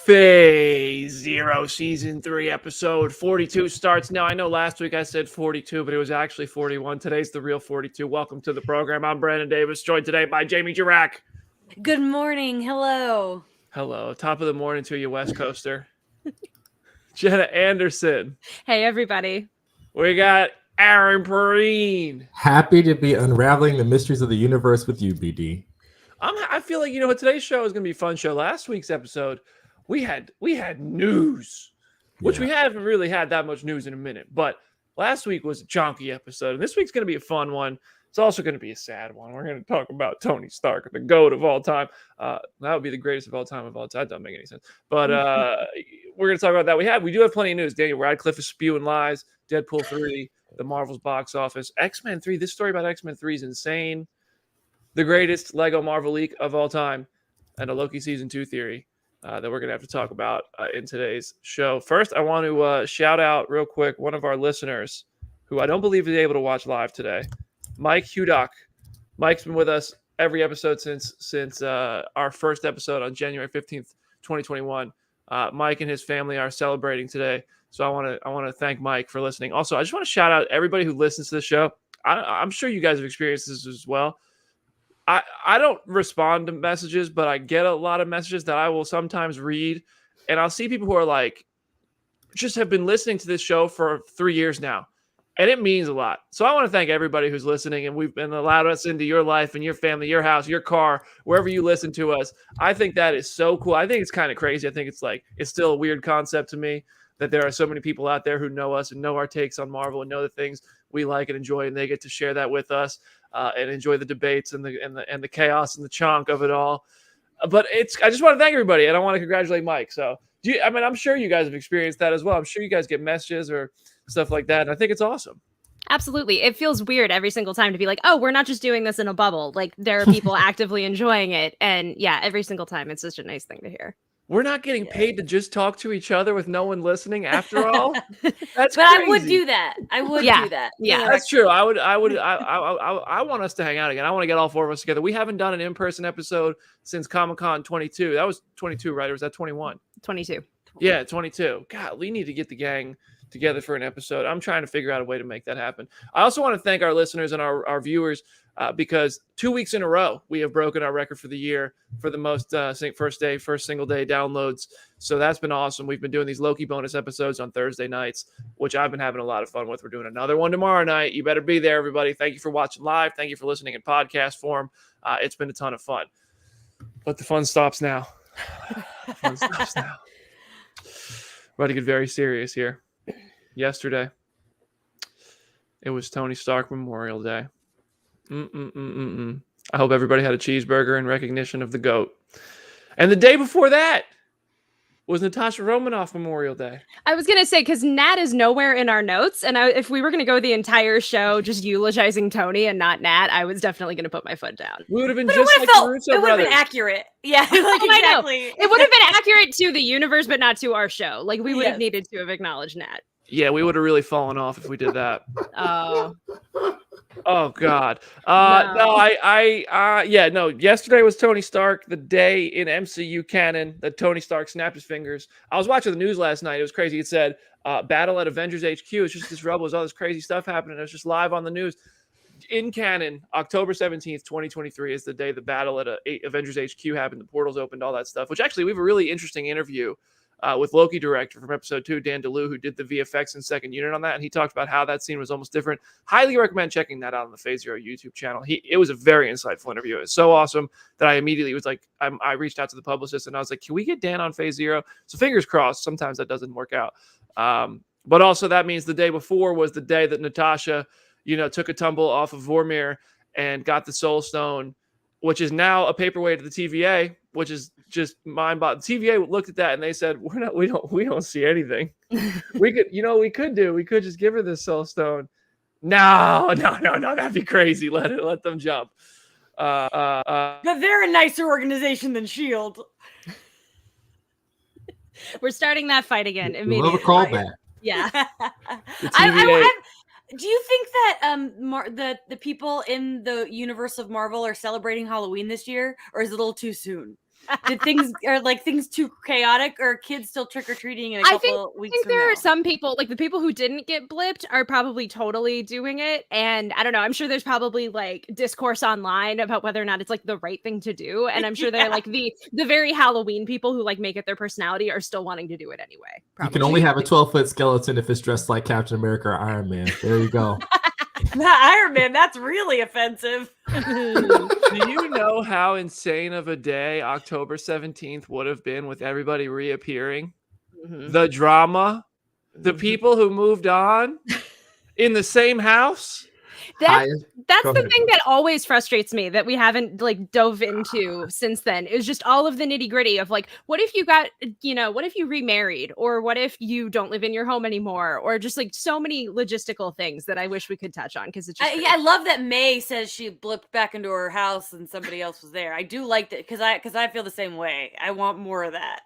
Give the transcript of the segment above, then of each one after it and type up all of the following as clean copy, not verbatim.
Phase Zero Season 3 episode 42 starts now. I know last week I said 42, but it was actually 41. Today's the real 42. Welcome to the program. I'm Brandon Davis, joined today by Jamie Jirac. Good morning. Hello. Hello. Top of the morning to you, West Coaster. Jenna Anderson. Hey, everybody. We got Aaron Perrine. Happy to be unraveling the mysteries of the universe with you, BD. I feel like, today's show is going to be a fun show. Last week's episode, we had news, which we haven't really had that much news in a minute. But last week was a chunky episode, and this week's going to be a fun one. It's also going to be a sad one. We're going to talk about Tony Stark, the GOAT of all time. That would be the greatest of all time of all time. That doesn't make any sense. But we're going to talk about that. We do have plenty of news. Daniel Radcliffe is spewing lies. Deadpool 3, the Marvel's box office. X-Men 3. This story about X-Men 3 is insane. The greatest Lego Marvel leak of all time. And a Loki Season 2 theory that we're going to have to talk about in today's show. First, I want to shout out real quick one of our listeners who I don't believe is able to watch live today. Mike Hudock. Mike's been with us every episode since our first episode on January 15th, 2021. Mike and his family are celebrating today, so I want to thank Mike for listening. Also, I just want to shout out everybody who listens to the show. I'm sure you guys have experienced this as well. I don't respond to messages, but I get a lot of messages that I will sometimes read, and I'll see people who are like, just have been listening to this show for 3 years now. And it means a lot. So I want to thank everybody who's listening, and we've been allowed us into your life and your family, your house, your car, wherever you listen to us. I think that is so cool. I think it's kind of crazy. I think it's still a weird concept to me that there are so many people out there who know us and know our takes on Marvel and know the things we like and enjoy, and they get to share that with us and enjoy the debates and the chaos and the chonk of it all. But I just want to thank everybody, and I want to congratulate Mike. So I'm sure you guys have experienced that as well. I'm sure you guys get messages or stuff like that, and I think it's awesome. Absolutely. It feels weird every single time to be like, oh, we're not just doing this in a bubble. Like, there are people actively enjoying it. And yeah, every single time it's such a nice thing to hear. We're not getting paid to just talk to each other with no one listening after all. That's But crazy. I would do that. I would do that. Yeah, that's true. I want us to hang out again. I want to get all four of us together. We haven't done an in-person episode since Comic-Con 22. That was 22, right? Or was that 21? 22. Yeah, 22. God, we need to get the gang together for an episode. I'm trying to figure out a way to make that happen. I also want to thank our listeners and our viewers because 2 weeks in a row, we have broken our record for the year for the most first single day downloads. So that's been awesome. We've been doing these Loki bonus episodes on Thursday nights, which I've been having a lot of fun with. We're doing another one tomorrow night. You better be there, everybody. Thank you for watching live. Thank you for listening in podcast form. It's been a ton of fun. But the fun stops now. We're about to get very serious here. Yesterday, it was Tony Stark Memorial Day. I hope everybody had a cheeseburger in recognition of the GOAT. And the day before that was Natasha Romanoff Memorial Day. I was going to say, because Nat is nowhere in our notes. And if we were going to go the entire show just eulogizing Tony and not Nat, I was definitely going to put my foot down. We would have been But just like the Russo it would have brothers. been accurate. Yeah, like I know. exactly. It would have been accurate to the universe, but not to our show. Like, we would have Yes. needed to have acknowledged Nat. Yeah, we would have really fallen off if we did that. Oh. Oh God. No. No. Yesterday was Tony Stark, the day in MCU canon that Tony Stark snapped his fingers. I was watching the news last night. It was crazy. It said battle at Avengers HQ. It's just this rubble. There's all this crazy stuff happening. It was just live on the news. In canon, October 17th, 2023 is the day the battle at Avengers HQ happened. The portals opened, all that stuff, which actually we have a really interesting interview with Loki director from episode 2, Dan DeLue, who did the VFX and second unit on that. And he talked about how that scene was almost different. Highly recommend checking that out on the Phase Zero YouTube channel. It was a very insightful interview. It was so awesome that I immediately was like, I reached out to the publicist and I was like, can we get Dan on Phase Zero? So fingers crossed. Sometimes that doesn't work out. But also that means the day before was the day that Natasha, took a tumble off of Vormir and got the Soul Stone, which is now a paperweight of the TVA, which is just mind-boggling. TVA looked at that and they said, we don't see anything. We could just give her this Soul Stone. No, that'd be crazy. Let them jump. But they're a nicer organization than S.H.I.E.L.D. We're starting that fight again immediately. Love a callback. Yeah. Do you think that the people in the universe of Marvel are celebrating Halloween this year, or is it a little too soon? Did things too chaotic, or are kids still trick or treating in a I couple weeks think from there now? are some people, like the people who didn't get blipped are probably totally doing it. And I don't know, I'm sure there's probably like discourse online about whether or not it's like the right thing to do. And I'm sure they're like the very Halloween people who like make it their personality are still wanting to do it anyway. You can Probably. only have a 12-foot skeleton if it's dressed like Captain America or Iron Man. There you go. Iron Man, that's really offensive. Do you know how insane of a day October 17th would have been with everybody reappearing? Mhm. The drama, the people who moved on in the same house. That's Go the ahead, thing bro. that always frustrates me that we haven't like dove into since then. It was just all of the nitty gritty of like, what if you got, what if you remarried, or what if you don't live in your home anymore, or just like so many logistical things that I wish we could touch on because it's just I love that May says she blipped back into her house and somebody else was there. I do like that because I feel the same way. I want more of that.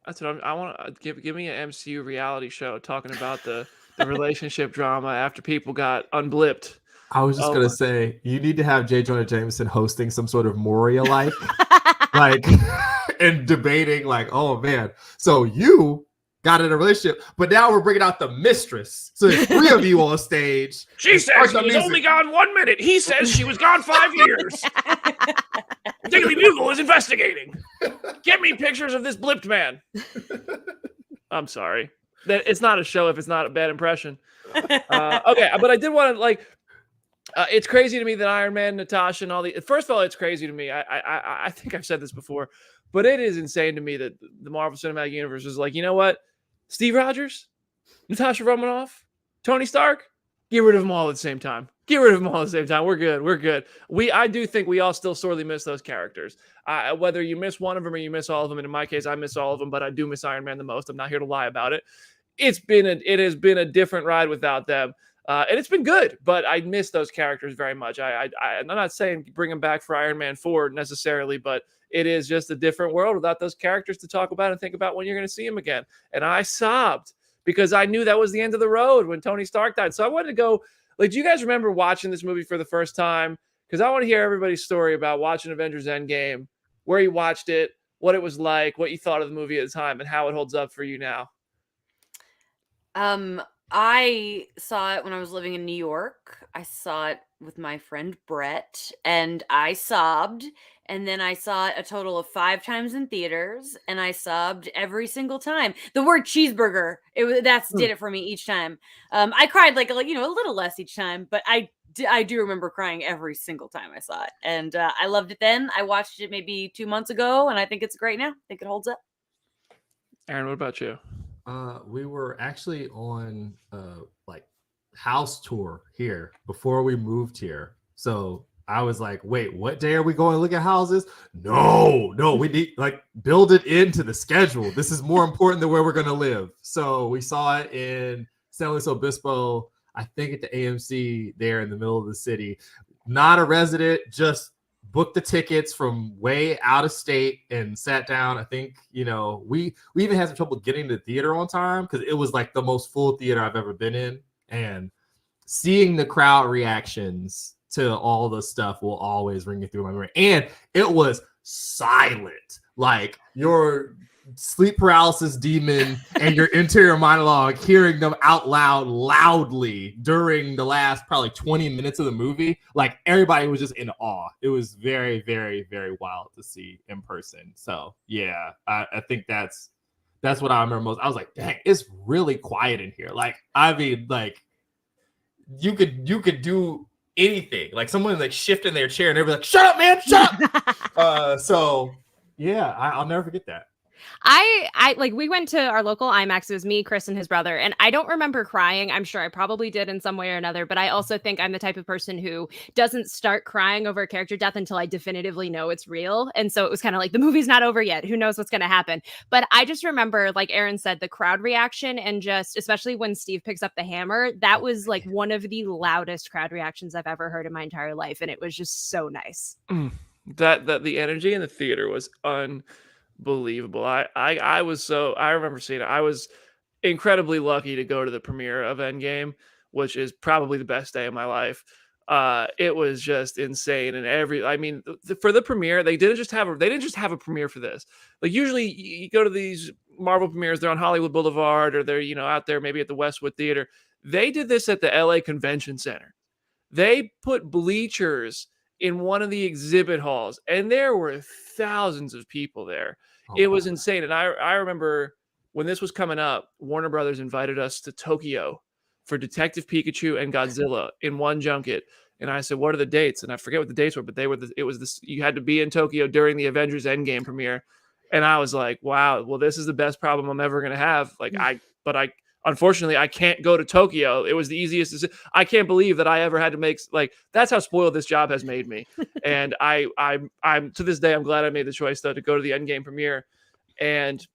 That's what I want to give me an MCU reality show talking about the relationship drama after people got unblipped. I was just Oh gonna my- say you need to have J. Jonah Jameson hosting some sort of Moria like and debating like, oh man, so you got in a relationship, but now we're bringing out the mistress. So there's 3 of you on stage. She says he was only gone 1 minute. He says she was gone 5 years. Daily Bugle is investigating. Get me pictures of this blipped man. I'm sorry. It's not a show if it's not a bad impression. Okay, but I did want to like. It's crazy to me that Iron Man, Natasha, and all the. First of all, it's crazy to me. I think I've said this before, but it is insane to me that the Marvel Cinematic Universe is like, you know what, Steve Rogers, Natasha Romanoff, Tony Stark, get rid of them all at the same time. Get rid of them all at the same time. We're good. We're good. I do think we all still sorely miss those characters. Whether you miss one of them or you miss all of them, and in my case, I miss all of them, but I do miss Iron Man the most. I'm not here to lie about it. It has been a different ride without them. And it's been good, but I miss those characters very much. I'm not saying bring them back for Iron Man 4 necessarily, but it is just a different world without those characters to talk about and think about when you're going to see them again. And I sobbed because I knew that was the end of the road when Tony Stark died. So I wanted to go, like, do you guys remember watching this movie for the first time? Because I want to hear everybody's story about watching Avengers Endgame, where you watched it, what it was like, what you thought of the movie at the time, and how it holds up for you now. I saw it when I was living in New York. I saw it with my friend Brett, and I sobbed. And then I saw it a total of 5 times in theaters, and I sobbed every single time. The word cheeseburger, did it for me each time. I cried like a little less each time, but I do remember crying every single time I saw it, and I loved it then. I watched it maybe 2 months ago, and I think it's great now. I think it holds up. Aaron, what about you? We were actually on like house tour here before we moved here. So I was like, wait, what day are we going to look at houses? No, we need like build it into the schedule. This is more important than where we're going to live. So we saw it in San Luis Obispo, I think at the AMC there in the middle of the city. Not a resident, just booked the tickets from way out of state and sat down. I think, we even had some trouble getting to the theater on time because it was like the most full theater I've ever been in. And seeing the crowd reactions to all the stuff will always ring through my memory. And it was silent. Like your sleep paralysis demon and your interior monologue, hearing them out loudly during the last probably 20 minutes of the movie, like everybody was just in awe. It was very, very, very wild to see in person. So yeah, I think that's what I remember most. I was like, dang, it's really quiet in here. Like, I mean, like you could do anything. Like someone like shifting their chair and they'd be like, shut up, man, shut up. So yeah, I'll never forget that. I like we went to our local IMAX. It was me, Chris, and his brother, and I don't remember crying. I'm sure I probably did in some way or another, but I also think I'm the type of person who doesn't start crying over a character death until I definitively know it's real. And so it was kind of like the movie's not over yet. Who knows what's going to happen? But I just remember, like Aaron said, the crowd reaction, and just especially when Steve picks up the hammer, that was like one of the loudest crowd reactions I've ever heard in my entire life, and it was just so nice. That the energy in the theater was unbelievable. I remember seeing it. I was incredibly lucky to go to the premiere of Endgame, which is probably the best day of my life. It was just insane. And for the premiere, they didn't just have a premiere for this. Like usually you go to these Marvel premieres, they're on Hollywood Boulevard or they're, out there maybe at the Westwood Theater. They did this at the LA Convention Center. They put bleachers in one of the exhibit halls and there were thousands of people there. It was insane. And I remember when this was coming up, Warner Brothers invited us to Tokyo for Detective Pikachu and Godzilla in one junket. And I said, what are the dates? And I forget what the dates were, but you had to be in Tokyo during the Avengers Endgame premiere. And I was like, wow, well, this is the best problem I'm ever going to have. Unfortunately, I can't go to Tokyo. It was the easiest. I can't believe that I ever had to make, that's how spoiled this job has made me. And I'm to this day, I'm glad I made the choice though, to go to the Endgame premiere. And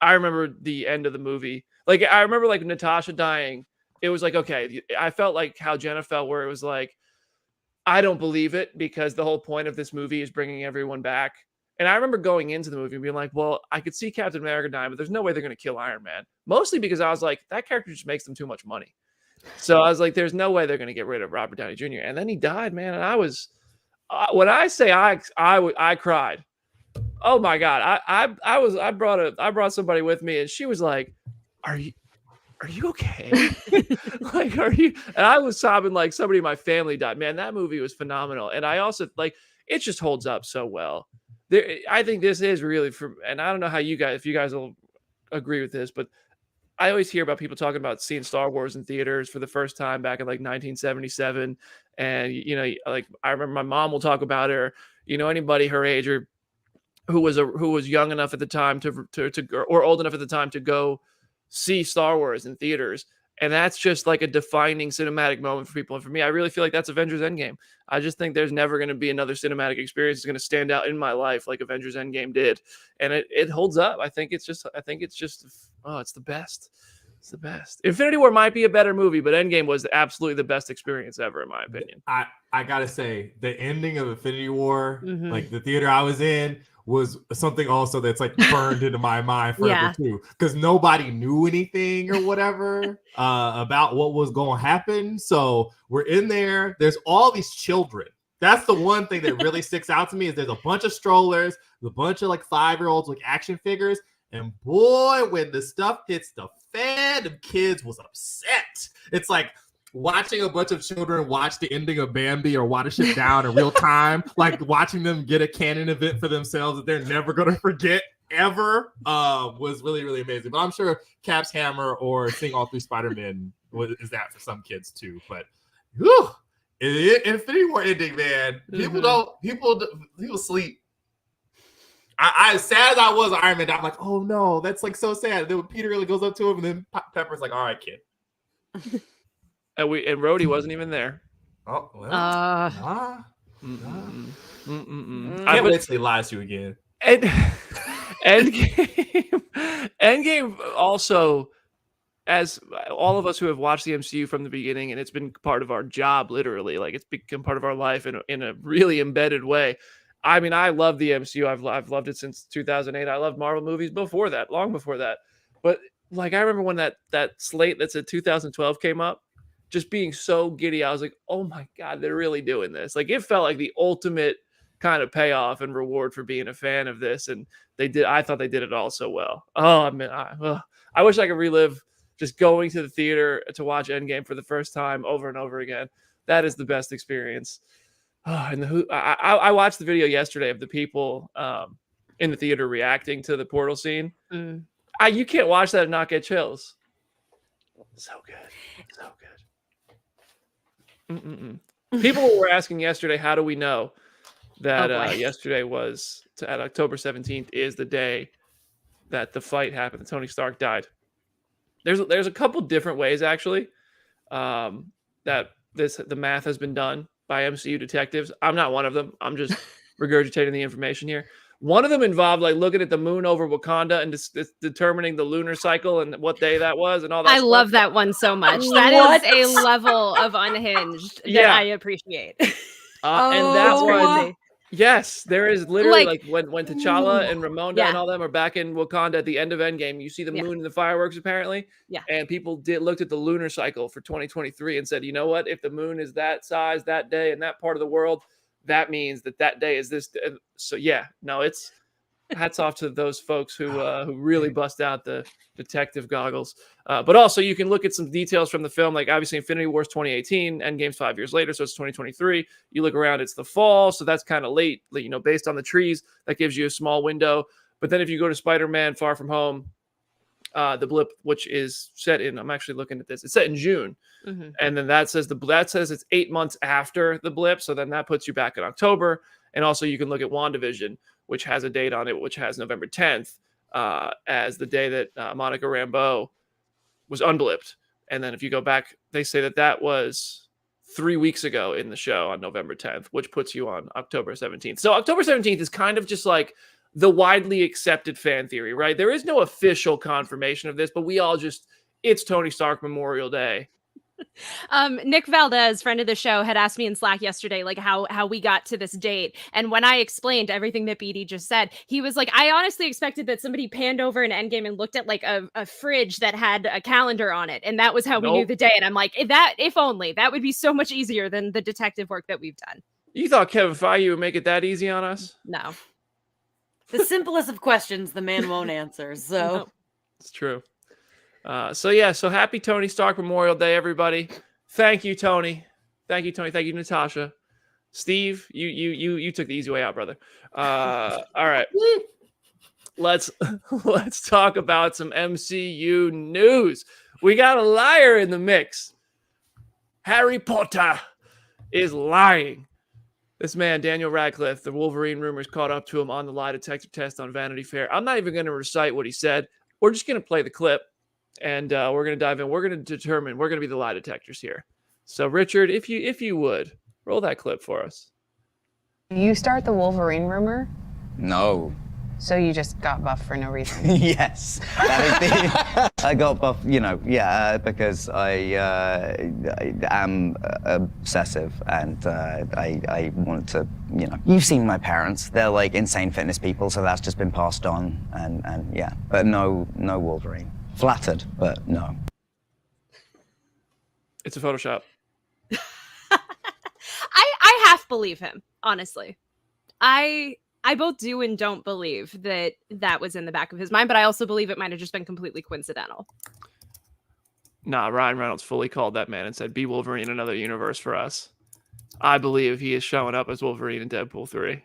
I remember the end of the movie. I remember Natasha dying. It was okay, I felt like how Jenna felt, where it was I don't believe it because the whole point of this movie is bringing everyone back. And I remember going into the movie and being like, well, I could see Captain America dying, but there's no way they're going to kill Iron Man. Mostly because I was like, that character just makes them too much money. So I was like, there's no way they're going to get rid of Robert Downey Jr. And then he died, man. And I was, when I say I cried, oh my God. I brought somebody with me and she was like, are you okay? Are you? And I was sobbing like somebody in my family died. Man, that movie was phenomenal. And I also it just holds up so well. I think this is really and I don't know if you guys will agree with this, but I always hear about people talking about seeing Star Wars in theaters for the first time back in 1977. And, I remember my mom will talk about it, or, anybody her age or who was young enough at the time or old enough at the time to go see Star Wars in theaters. And that's just a defining cinematic moment for people. And for me, I really feel like that's Avengers Endgame. I just think there's never going to be another cinematic experience that's going to stand out in my life like Avengers Endgame did. And it holds up. I think it's just, it's the best. It's the best. Infinity War might be a better movie, but Endgame was absolutely the best experience ever, in my opinion. I gotta say, the ending of Infinity War, the theater I was in, was something also that's burned into my mind forever too, because nobody knew anything or whatever about what was going to happen. So we're in there. There's all these children. That's the one thing that really sticks out to me, is there's a bunch of strollers, a bunch of 5-year-olds with action figures. And boy, when the stuff hits the fan, the kids was upset. It's like watching a bunch of children watch the ending of Bambi or Watership Down in real time, watching them get a canon event for themselves that they're never going to forget ever, was really, really amazing. But I'm sure Cap's Hammer or seeing all 3 Spider-Men is that for some kids too. But whew, Infinity War ending, man, people sleep. I as sad as I was Iron Man, I'm like, oh no, that's so sad. And then when Peter really goes up to him, and then Pepper's like, all right, kid. And Rhodey wasn't even there. Oh, well. I literally lies to you again. Endgame also, as all of us who have watched the MCU from the beginning, and it's been part of our job, literally, it's become part of our life in a really embedded way. I mean, I love the MCU. I've loved it since 2008. I loved Marvel movies before that, long before that. But I remember when that slate that's at 2012 came up, just being so giddy. I was like, oh my God, they're really doing this. It felt like the ultimate kind of payoff and reward for being a fan of this. And I thought they did it all so well. Oh, I mean, I wish I could relive just going to the theater to watch Endgame for the first time over and over again. That is the best experience. Oh, and I watched the video yesterday of the people in the theater reacting to the portal scene. You can't watch that and not get chills. So good. So good. People were asking yesterday, how do we know that yesterday was at October 17th is the day that the fight happened, that Tony Stark died? There's a couple different ways actually that the math has been done by MCU detectives. I'm not one of them. I'm just regurgitating the information here. One of them involved looking at the moon over Wakanda and determining the lunar cycle and what day that was and all that. I love that one so much. That is a level of unhinged that I appreciate. And that one, Yes, there is literally Like, when T'Challa and Ramonda yeah. and all them are back in Wakanda at the end of Endgame, you see the Yeah. moon and the fireworks apparently. Yeah. And people looked at the lunar cycle for 2023 and said, you know what? If the moon is that size that day in that part of the world, that means that day is this. So yeah, no, it's hats off to those folks who really bust out the detective goggles. But also you can look at some details from the film, like obviously Infinity War's 2018, Endgame's 5 years later, so it's 2023. You look around, it's the fall, so that's kind of late, you know, based on the trees. That gives you a small window. But then if you go to Spider-Man Far From Home, the blip, which is set in, I'm actually looking at this, it's set in June. Mm-hmm. And then that says it's 8 months after the blip, so then that puts you back in October. And also you can look at WandaVision, which has a date on it, which has November 10th as the day that Monica Rambeau was unblipped. And then if you go back, they say that was 3 weeks ago in the show on November 10th, which puts you on October 17th. So October 17th is kind of just like the widely accepted fan theory, right? There is no official confirmation of this, but we all just, it's Tony Stark Memorial Day. Nick Valdez, friend of the show, had asked me in Slack yesterday, like how we got to this date. And when I explained everything that BD just said, he was like, I honestly expected that somebody panned over an Endgame and looked at like a fridge that had a calendar on it. And that was how we knew the day. And I'm like, if only, that would be so much easier than the detective work that we've done. You thought Kevin Feige would make it that easy on us? No. The simplest of questions the man won't answer. So No. It's true. So happy Tony Stark Memorial Day, everybody. Thank you, Tony. Thank you, Tony. Thank you, Natasha. Steve, you took the easy way out, brother. All right. Let's talk about some MCU news. We got a liar in the mix. Harry Potter is lying. This man, Daniel Radcliffe, the Wolverine rumors caught up to him on the lie detector test on Vanity Fair. I'm not even going to recite what he said. We're just going to play the clip. And we're going to dive in. We're going to determine. We're going to be the lie detectors here. So, Richard, if you would roll that clip for us. You start the Wolverine rumor, No. so you just got buff for no reason. Yes. That is I got buff, because I am obsessive and I wanted to, You've seen my parents. They're like insane fitness people, so that's just been passed on. And yeah, but no Wolverine. Flattered, but no. It's a Photoshop. I half believe him, honestly. I both do and don't believe that was in the back of his mind, but I also believe it might have just been completely coincidental. Nah, Ryan Reynolds fully called that man and said, be Wolverine in another universe for us. I believe he is showing up as Wolverine in Deadpool 3.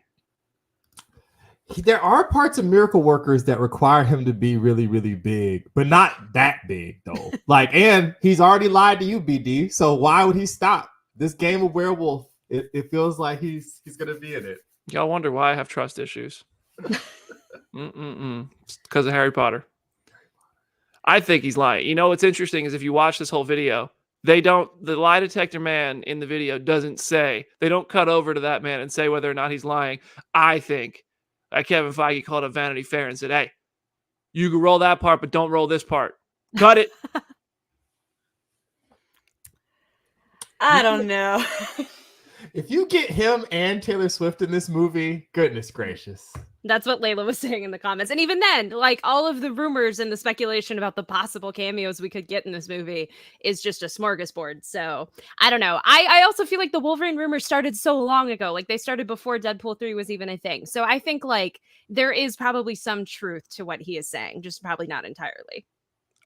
There are parts of Miracle Workers that require him to be really, really big, but not that big though. And he's already lied to you, BD. So why would he stop? This game of werewolf, it feels like he's gonna be in it. Y'all wonder why I have trust issues. It's because of Harry Potter. I think he's lying. You know what's interesting is if you watch this whole video, the lie detector man in the video they don't cut over to that man and say whether or not he's lying. I think Kevin Feige called up Vanity Fair and said, hey, you can roll that part, but don't roll this part. Cut it. I don't know. If you get him and Taylor Swift in this movie, goodness gracious. That's what Layla was saying in the comments. And even then, like all of the rumors and the speculation about the possible cameos we could get in this movie is just a smorgasbord. So I don't know. I also feel like the Wolverine rumors started so long ago. Like they started before Deadpool 3 was even a thing. So I think like there is probably some truth to what he is saying, just probably not entirely.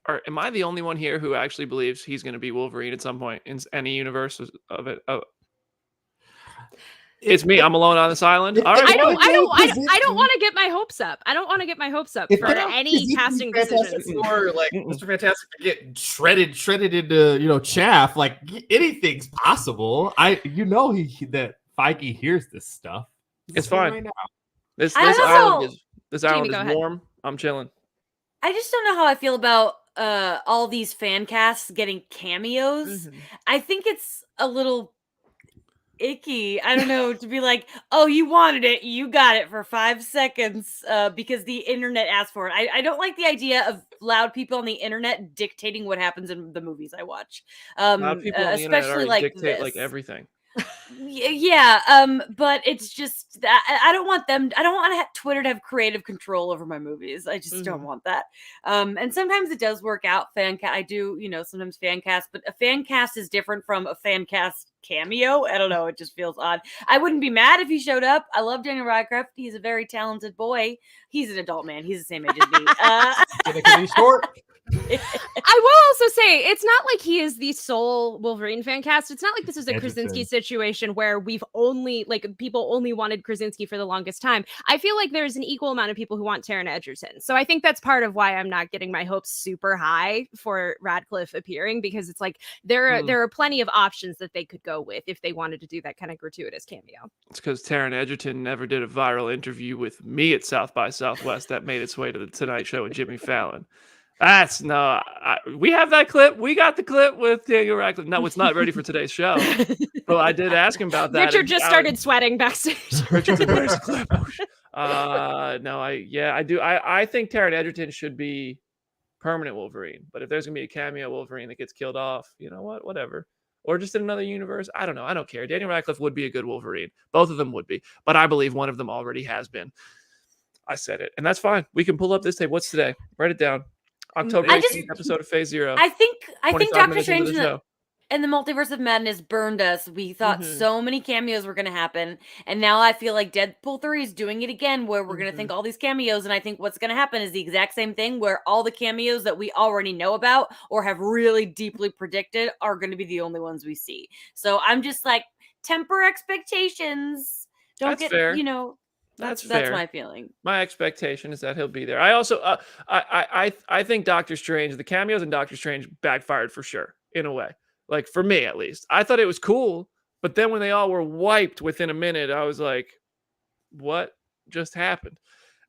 Or am I the only one here who actually believes he's going to be Wolverine at some point in any universe of it? Oh. It's me. I'm alone on this island. All right. I don't want to get my hopes up. I don't want to get my hopes up for any casting decisions. Or like Mr. Fantastic to get shredded into chaff. Like anything's possible. That Feige hears this stuff. It's fine. Right now. This island is Jamie, warm. I'm chilling. I just don't know how I feel about all these fan casts getting cameos. Mm-hmm. I think it's a little icky. I don't know, to be like, oh, you wanted it, you got it for 5 seconds because the internet asked for it. I don't like the idea of loud people on the internet dictating what happens in the movies I watch. Loud people on the internet Especially already like dictate this. like everything. Yeah, but it's just that I don't want them. I don't want Twitter to have creative control over my movies. I just don't want that. And sometimes it does work out. I do, sometimes fan cast, but a fan cast is different from a fan cast cameo. I don't know. It just feels odd. I wouldn't be mad if he showed up. I love Daniel Radcliffe. He's a very talented boy. He's an adult man. He's the same age as me. Can he short? I will also say it's not like he is the sole Wolverine fan cast. It's not like this is a Krasinski situation where people only wanted Krasinski for the longest time. I feel like there's an equal amount of people who want Taron Egerton. So I think that's part of why I'm not getting my hopes super high for Radcliffe appearing, because it's like there are plenty of options that they could go with if they wanted to do that kind of gratuitous cameo. It's because Taron Egerton never did a viral interview with me at South by Southwest that made its way to the Tonight Show with Jimmy Fallon. We have that clip. We got the clip with Daniel Radcliffe. No, it's not ready for today's show. But I did ask him about that. Richard just started sweating backstage. Richard's like, where's the clip? I do. I think Taron Egerton should be permanent Wolverine. But if there's gonna be a cameo Wolverine that gets killed off, you know what? Whatever. Or just in another universe. I don't know. I don't care. Daniel Radcliffe would be a good Wolverine. Both of them would be. But I believe one of them already has been. I said it. And that's fine. We can pull up this tape. What's today? Write it down. October 18th, episode of Phase Zero. I think Doctor Strange and the Multiverse of Madness burned us. We thought so many cameos were going to happen, and now I feel like Deadpool 3 is doing it again, where we're going to think all these cameos, and I think what's going to happen is the exact same thing, where all the cameos that we already know about or have really deeply predicted are going to be the only ones we see. So I'm just like, temper expectations. That's fair. That's fair. That's my feeling. My expectation is that he'll be there. I also, I think Doctor Strange, the cameos in Doctor Strange backfired for sure, in a way. Like, for me, at least. I thought it was cool, but then when they all were wiped within a minute, I was like, what just happened?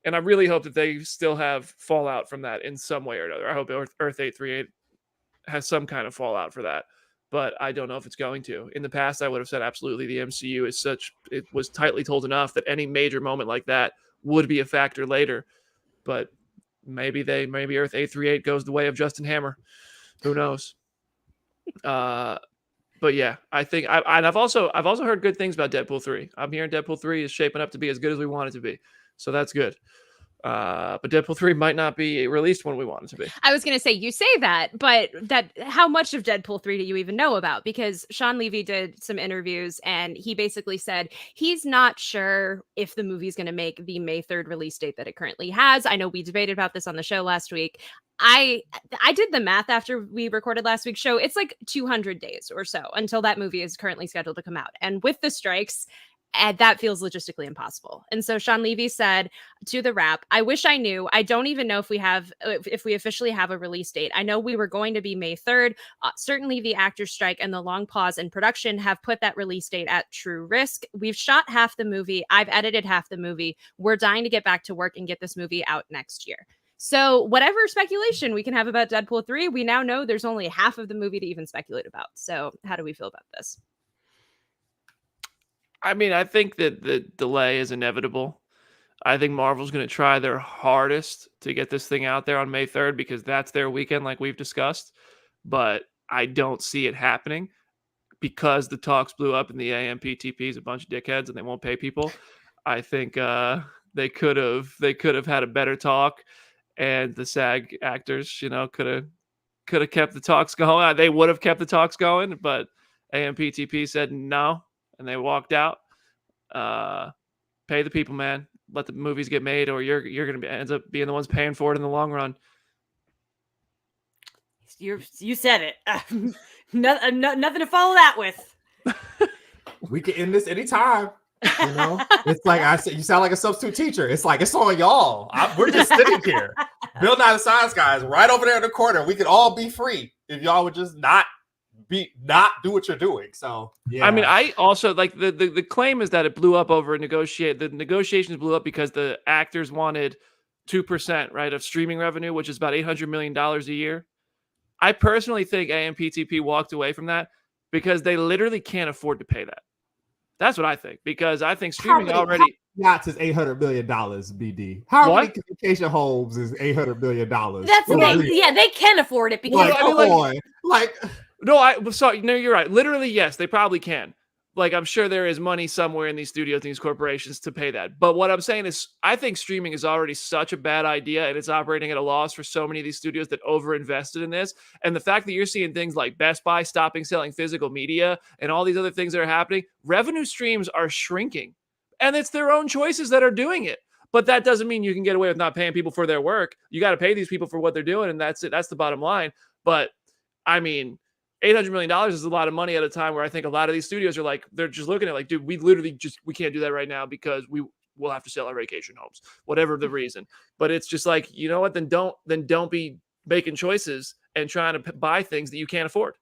And I really hope that they still have fallout from that in some way or another. I hope Earth 838 has some kind of fallout for that. But I don't know if it's going to. In the past, I would have said absolutely the MCU is it was tightly told enough that any major moment like that would be a factor later. But maybe Earth 838 goes the way of Justin Hammer. Who knows? But yeah, I think I've also heard good things about Deadpool 3. I'm hearing Deadpool 3 is shaping up to be as good as we want it to be. So that's good. But Deadpool 3 might not be released when we want it to be. I was going to say, you say that, but how much of Deadpool 3 do you even know about? Because Sean Levy did some interviews and he basically said he's not sure if the movie is going to make the May 3rd release date that it currently has. I know we debated about this on the show last week. I did the math after we recorded last week's show. It's like 200 days or so until that movie is currently scheduled to come out. And with the strikes, and that feels logistically impossible. And so Sean Levy said to The Wrap, I wish I knew. I don't even know if we officially have a release date. I know we were going to be May 3rd. Certainly the actors' strike and the long pause in production have put that release date at true risk. We've shot half the movie. I've edited half the movie. We're dying to get back to work and get this movie out next year. So whatever speculation we can have about Deadpool 3, we now know there's only half of the movie to even speculate about. So how do we feel about this? I mean, I think that the delay is inevitable. I think Marvel's going to try their hardest to get this thing out there on May 3rd because that's their weekend, like we've discussed. But I don't see it happening because the talks blew up and the AMPTP is a bunch of dickheads and they won't pay people. I think they could have had a better talk, and the SAG actors, could have kept the talks going. They would have kept the talks going, but AMPTP said no. And they walked out. Pay the people, man. Let the movies get made, or you're gonna ends up being the ones paying for it in the long run. You said it. Nothing to follow that with. We can end this anytime. It's like I said. You sound like a substitute teacher. It's like it's on y'all. We're just sitting here. Bill Nye the Science Guy is right over there in the corner. We could all be free if y'all would just not do what you're doing. So yeah. I mean, I also like the claim is that it blew up over the negotiations blew up because the actors wanted 2%, right, of streaming revenue, which is about $800 million a year. I personally think AMPTP walked away from that because they literally can't afford to pay that. That's what I think, because I think streaming already yachts is $800 million, BD. How many communication homes is $800 million? That's the thing. Yeah, they can afford it because no, you're right. Literally, yes, they probably can. like I'm sure there is money somewhere in these studios, these corporations to pay that. But what I'm saying is I think streaming is already such a bad idea and it's operating at a loss for so many of these studios that overinvested in this. And the fact that you're seeing things like Best Buy stopping selling physical media and all these other things that are happening, revenue streams are shrinking. And it's their own choices that are doing it. But that doesn't mean you can get away with not paying people for their work. You got to pay these people for what they're doing, and that's it. That's the bottom line. But I mean, $800 million is a lot of money at a time where I think a lot of these studios are like, they're just looking at like, dude, we can't do that right now because we'll have to sell our vacation homes, whatever the reason. But it's just like, you know what? Then don't be making choices and trying to buy things that you can't afford.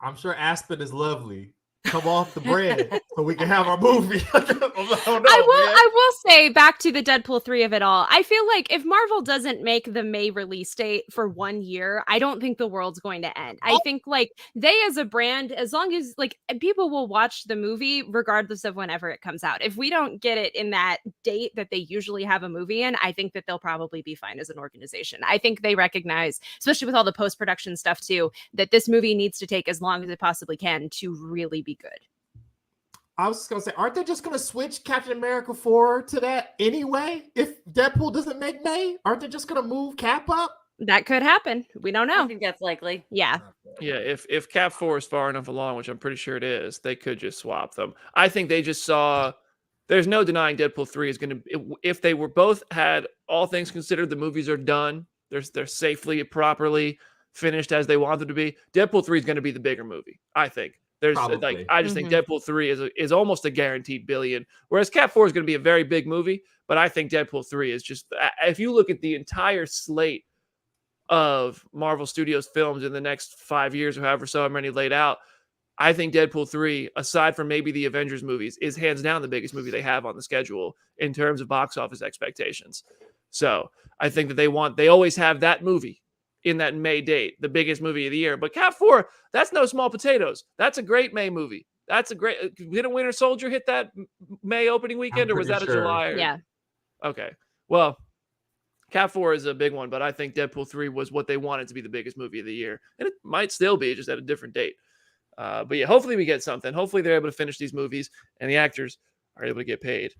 I'm sure Aspen is lovely. Come off the bread so we can have our movie. I will say, back to the Deadpool 3 of it all, I feel like if Marvel doesn't make the May release date for 1 year, I don't think the world's going to end. I think like they as a brand, as long as like people will watch the movie regardless of whenever it comes out. If we don't get it in that date that they usually have a movie in, I think that they'll probably be fine as an organization. I think they recognize, especially with all the post-production stuff too, that this movie needs to take as long as it possibly can to really be good. I was just gonna say, aren't they just gonna switch Captain America 4 to that anyway? If Deadpool doesn't make May, aren't they just gonna move Cap up? That could happen. We don't know. I think that's likely. Yeah. Yeah, if Cap 4 is far enough along, which I'm pretty sure it is, they could just swap them. I think they just saw. There's no denying Deadpool 3 is going to. If they were both had all things considered, the movies are done. They're safely, properly finished as they want them to be. Deadpool 3 is going to be the bigger movie, I think. There's Probably. I just think Deadpool 3 is almost a guaranteed billion, whereas Cap 4 is going to be a very big movie. But I think Deadpool 3 is just, if you look at the entire slate of Marvel Studios films in the next 5 years or however so many laid out, I think Deadpool 3, aside from maybe the Avengers movies, is hands down the biggest movie they have on the schedule in terms of box office expectations. So I think that they always have that movie in that May date, the biggest movie of the year. But Cap 4, that's no small potatoes. That's a great May movie. That's a great. Did a Winter Soldier hit that May opening weekend, or was that a July? Yeah. Okay. Well, Cap 4 is a big one, but I think Deadpool 3 was what they wanted to be the biggest movie of the year. And it might still be, just at a different date. But yeah, hopefully we get something. Hopefully they're able to finish these movies and the actors are able to get paid.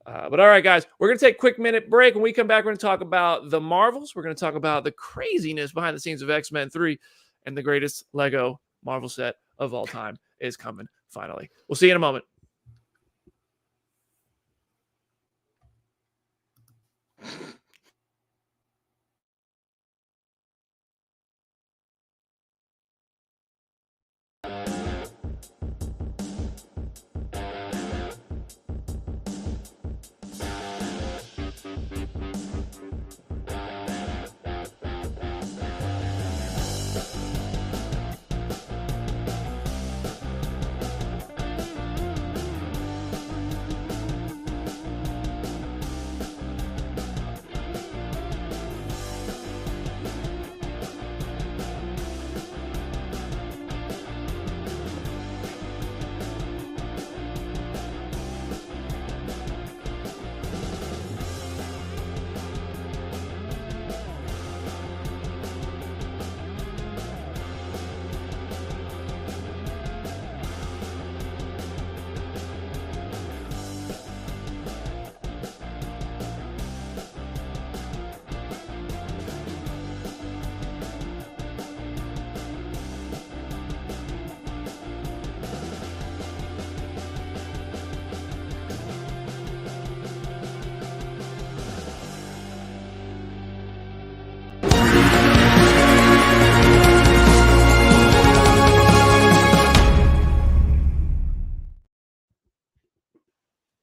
But all right, guys, we're going to take a quick minute break. When we come back, we're going to talk about the Marvels. We're going to talk about the craziness behind the scenes of X-Men 3, and the greatest Lego Marvel set of all time is coming finally. We'll see you in a moment.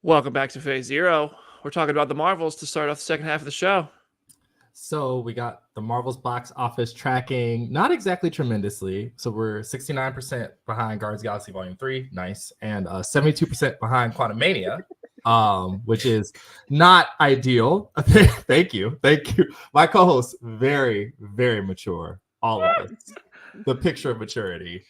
Welcome back to Phase Zero. We're talking about the Marvels to start off the second half of the show. So we got the Marvel's box office tracking not exactly tremendously. So we're 69% behind Guardians of the Galaxy Volume 3, nice, and 72% behind Quantumania, which is not ideal. Thank you. My co-host, very, very mature. All of us. The picture of maturity.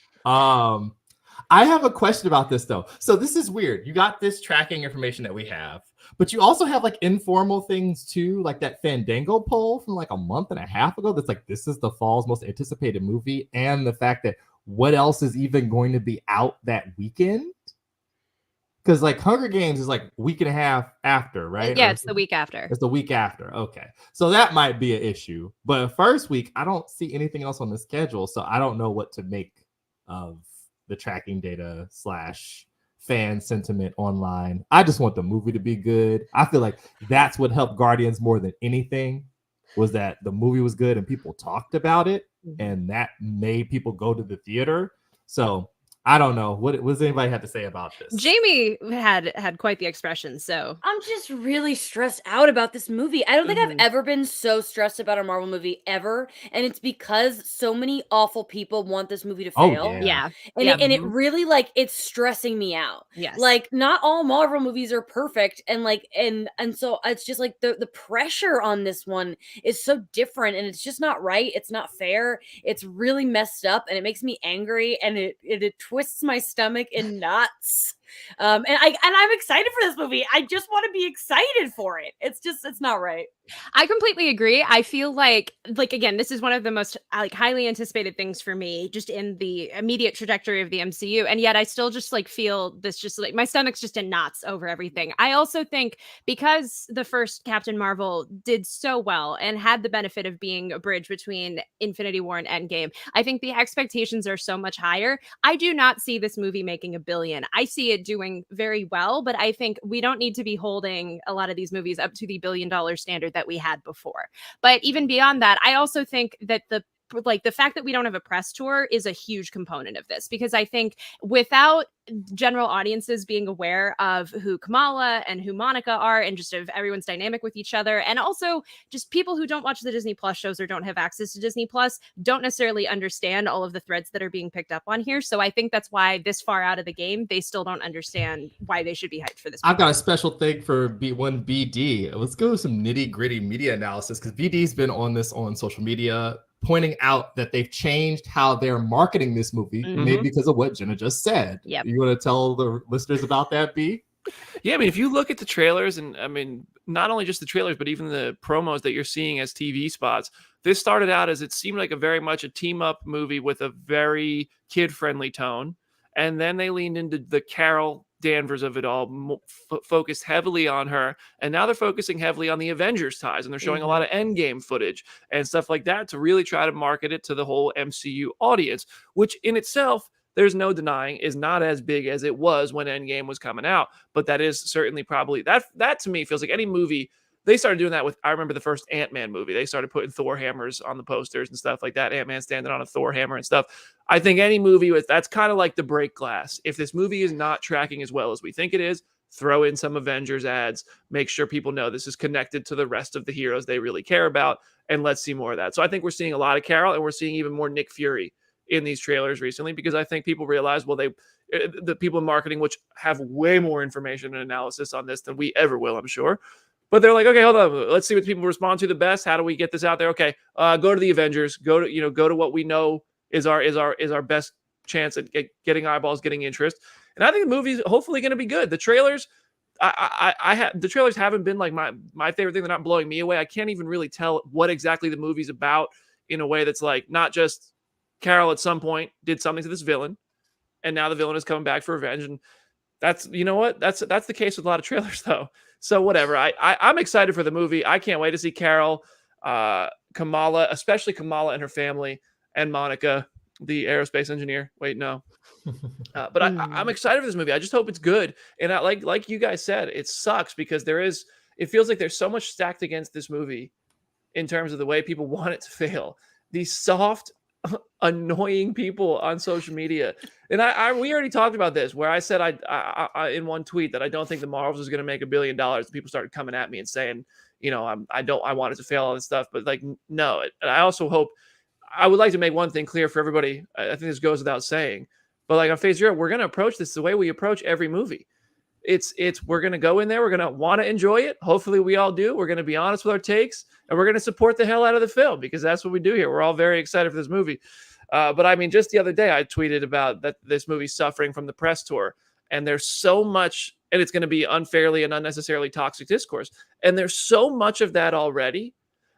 I have a question about this though. So this is weird. You got this tracking information that we have, but you also have like informal things too, like that Fandango poll from like a month and a half ago. That's like, this is the fall's most anticipated movie. And the fact that what else is even going to be out that weekend? Because like Hunger Games is like a week and a half after, right? Yeah, Or it's the week after. it's the week after. Okay. So that might be an issue. But first week, I don't see anything else on the schedule. So I don't know what to make of the tracking data / fan sentiment online. I just want the movie to be good. I feel like that's what helped Guardians more than anything, was that the movie was good and people talked about it, and that made people go to the theater. So I don't know. What does anybody have to say about this? Jamie had quite the expression, so I'm just really stressed out about this movie. I don't think I've ever been so stressed about a Marvel movie ever, and it's because so many awful people want this movie to fail. Oh, yeah. And Yeah. it really like it's stressing me out. Yes. Like not all Marvel movies are perfect, and like and so it's just like the pressure on this one is so different, and it's just not right. It's not fair. It's really messed up, and it makes me angry, and it twists my stomach in knots. And I'm excited for this movie. I just want to be excited for it. It's not right. I completely agree. I feel like again, this is one of the most like highly anticipated things for me, just in the immediate trajectory of the MCU, and yet I still just like feel this, just like my stomach's just in knots over everything. I also think because the first Captain Marvel did so well and had the benefit of being a bridge between Infinity War and Endgame, I think the expectations are so much higher. I do not see this movie making $1 billion. I see it doing very well, but I think we don't need to be holding a lot of these movies up to the $1 billion standard that we had before. But even beyond that, I also think that the fact that we don't have a press tour is a huge component of this, because I think without general audiences being aware of who Kamala and who Monica are, and just of everyone's dynamic with each other, and also just people who don't watch the Disney Plus shows or don't have access to Disney Plus don't necessarily understand all of the threads that are being picked up on here. So I think that's why this far out of the game, they still don't understand why they should be hyped for this movie. I've got a special thing for B1 BD. Let's go with some nitty gritty media analysis, because BD's been on this on social media, pointing out that they've changed how they're marketing this movie, maybe because of what Jenna just said. Yep. You want to tell the listeners about that, B? Yeah, I mean, if you look at the trailers, and I mean, not only just the trailers, but even the promos that you're seeing as TV spots, this started out as it seemed like a very much a team-up movie with a very kid-friendly tone. And then they leaned into the Carol Danvers of it all, focused heavily on her. And now they're focusing heavily on the Avengers ties, and they're showing a lot of Endgame footage and stuff like that to really try to market it to the whole MCU audience, which in itself, there's no denying, is not as big as it was when Endgame was coming out. But that is certainly probably, that to me feels like any movie. They started doing that with, I remember the first Ant-Man movie. They started putting Thor hammers on the posters and stuff like that. Ant-Man standing on a Thor hammer and stuff. I think any movie with, that's kind of like the break glass. If this movie is not tracking as well as we think it is, throw in some Avengers ads, make sure people know this is connected to the rest of the heroes they really care about, and let's see more of that. So I think we're seeing a lot of Carol, and we're seeing even more Nick Fury in these trailers recently, because I think people realize, well, the people in marketing, which have way more information and analysis on this than we ever will, I'm sure. But they're like, okay, hold on, let's see what people respond to the best. How do we get this out there? Okay, go to the Avengers. Go to what we know is our best chance at getting eyeballs, getting interest. And I think the movie's hopefully going to be good. The trailers, the trailers haven't been like my favorite thing. They're not blowing me away. I can't even really tell what exactly the movie's about in a way that's like not just Carol at some point did something to this villain, and now the villain is coming back for revenge. And that's, you know what? That's the case with a lot of trailers, though. So whatever. I'm excited for the movie. I can't wait to see Carol, Kamala, especially Kamala and her family, and Monica, the aerospace engineer. Wait, no. But I'm excited for this movie. I just hope it's good. And like you guys said, it sucks because it feels like there's so much stacked against this movie in terms of the way people want it to fail. These soft, annoying people on social media. And we already talked about this, where I said I in one tweet that I don't think the Marvels is going to make $1 billion. People started coming at me and saying, I want it to fail, all this stuff. But like, no. And I also hope, I would like to make one thing clear for everybody. I think this goes without saying, but like on Phase Zero, we're going to approach this the way we approach every movie. We're going to go in there. We're going to want to enjoy it. Hopefully we all do. We're going to be honest with our takes, and we're going to support the hell out of the film, because that's what we do here. We're all very excited for this movie. But I mean, just the other day I tweeted about that this movie's suffering from the press tour, and there's so much, and it's going to be unfairly and unnecessarily toxic discourse. And there's so much of that already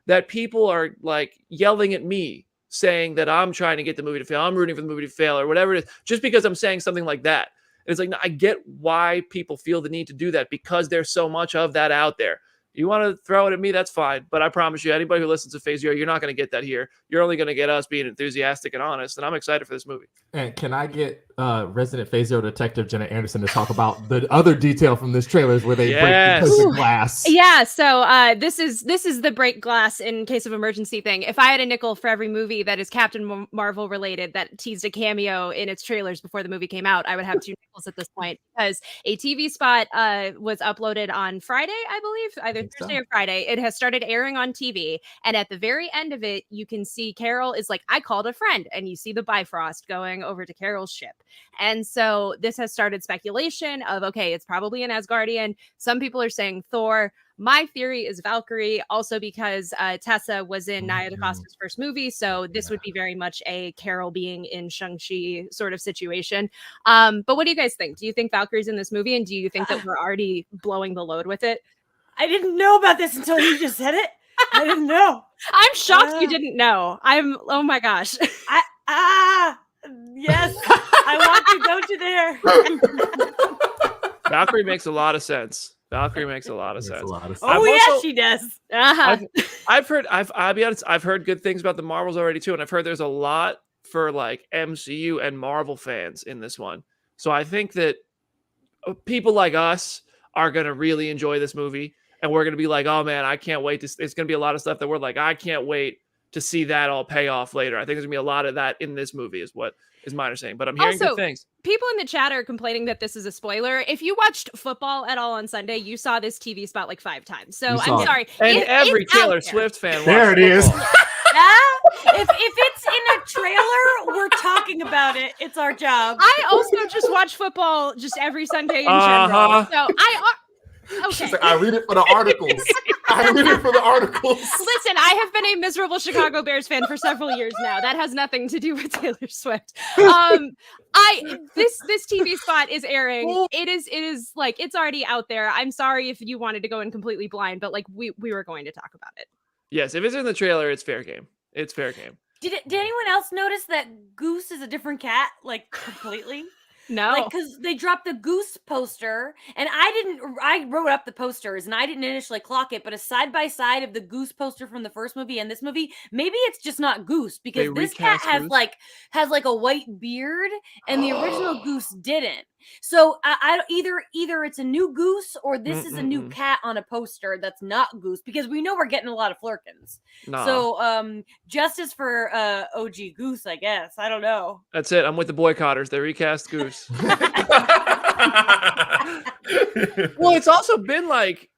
that people are like yelling at me saying that I'm trying to get the movie to fail, I'm rooting for the movie to fail, or whatever it is, just because I'm saying something like that. It's like, no, I get why people feel the need to do that because there's so much of that out there. You want to throw it at me, that's fine. But I promise you, anybody who listens to Phase Zero, you're not going to get that here. You're only going to get us being enthusiastic and honest. And I'm excited for this movie. And can I get resident Phase Zero detective Jenna Anderson to talk about the other detail from this trailer is where they break the glass? Yeah, so this is the break glass in case of emergency thing. If I had a nickel for every movie that is Captain Marvel related that teased a cameo in its trailers before the movie came out, I would have 2 nickels at this point, because a TV spot was uploaded on Friday, I believe, either Thursday or Friday. It has started airing on TV, and at the very end of it, you can see Carol is like, I called a friend, and you see the Bifrost going over to Carol's ship. And so this has started speculation of, okay, it's probably an Asgardian. Some people are saying Thor. My theory is Valkyrie, also because Tessa was in Nia DaCosta's first movie, so this would be very much a Carol being in Shang-Chi sort of situation. But what do you guys think? Do you think Valkyrie's in this movie, and do you think that we're already blowing the load with it? I didn't know about this until you just said it. I didn't know. I'm shocked you didn't know. Oh my gosh. Yes, I want to go to there. Valkyrie makes a lot of sense. Valkyrie makes a lot of sense. Oh, yeah, she does. I'll be honest, I've heard good things about the Marvels already too, and I've heard there's a lot for like MCU and Marvel fans in this one. So I think that people like us are going to really enjoy this movie, and we're going to be like, oh man, I can't wait to. There's going to be a lot of stuff that we're like, I can't wait to see that all pay off later. I think there's going to be a lot of that in this movie, is what is my understanding. But I'm hearing good things. People in the chat are complaining that this is a spoiler. If you watched football at all on Sunday, you saw this TV spot like 5 times. So I'm sorry. And every Taylor Swift fan. There it is. If it's in a trailer, we're talking about it. It's our job. I also just watch football just every Sunday in general. So okay. Like, I read it for the articles. Listen, I have been a miserable Chicago Bears fan for several years now. That has nothing to do with Taylor Swift. This TV spot is airing. It is like, it's already out there. I'm sorry if you wanted to go in completely blind, but like we were going to talk about it. Yes, if it's in the trailer, it's fair game. It's fair game. Did anyone else notice that Goose is a different cat, like completely? No, like, because they dropped the Goose poster, and I wrote up the posters, and I didn't initially clock it, but a side by side of the Goose poster from the first movie and this movie, maybe it's just not Goose, because this cat has like a white beard, and the original Goose didn't. So I either it's a new Goose or this is a new cat on a poster that's not Goose, because we know we're getting a lot of Flurkins. Nah. So justice for OG Goose, I guess. I don't know. That's it. I'm with the boycotters. They recast Goose. Well, it's also been like,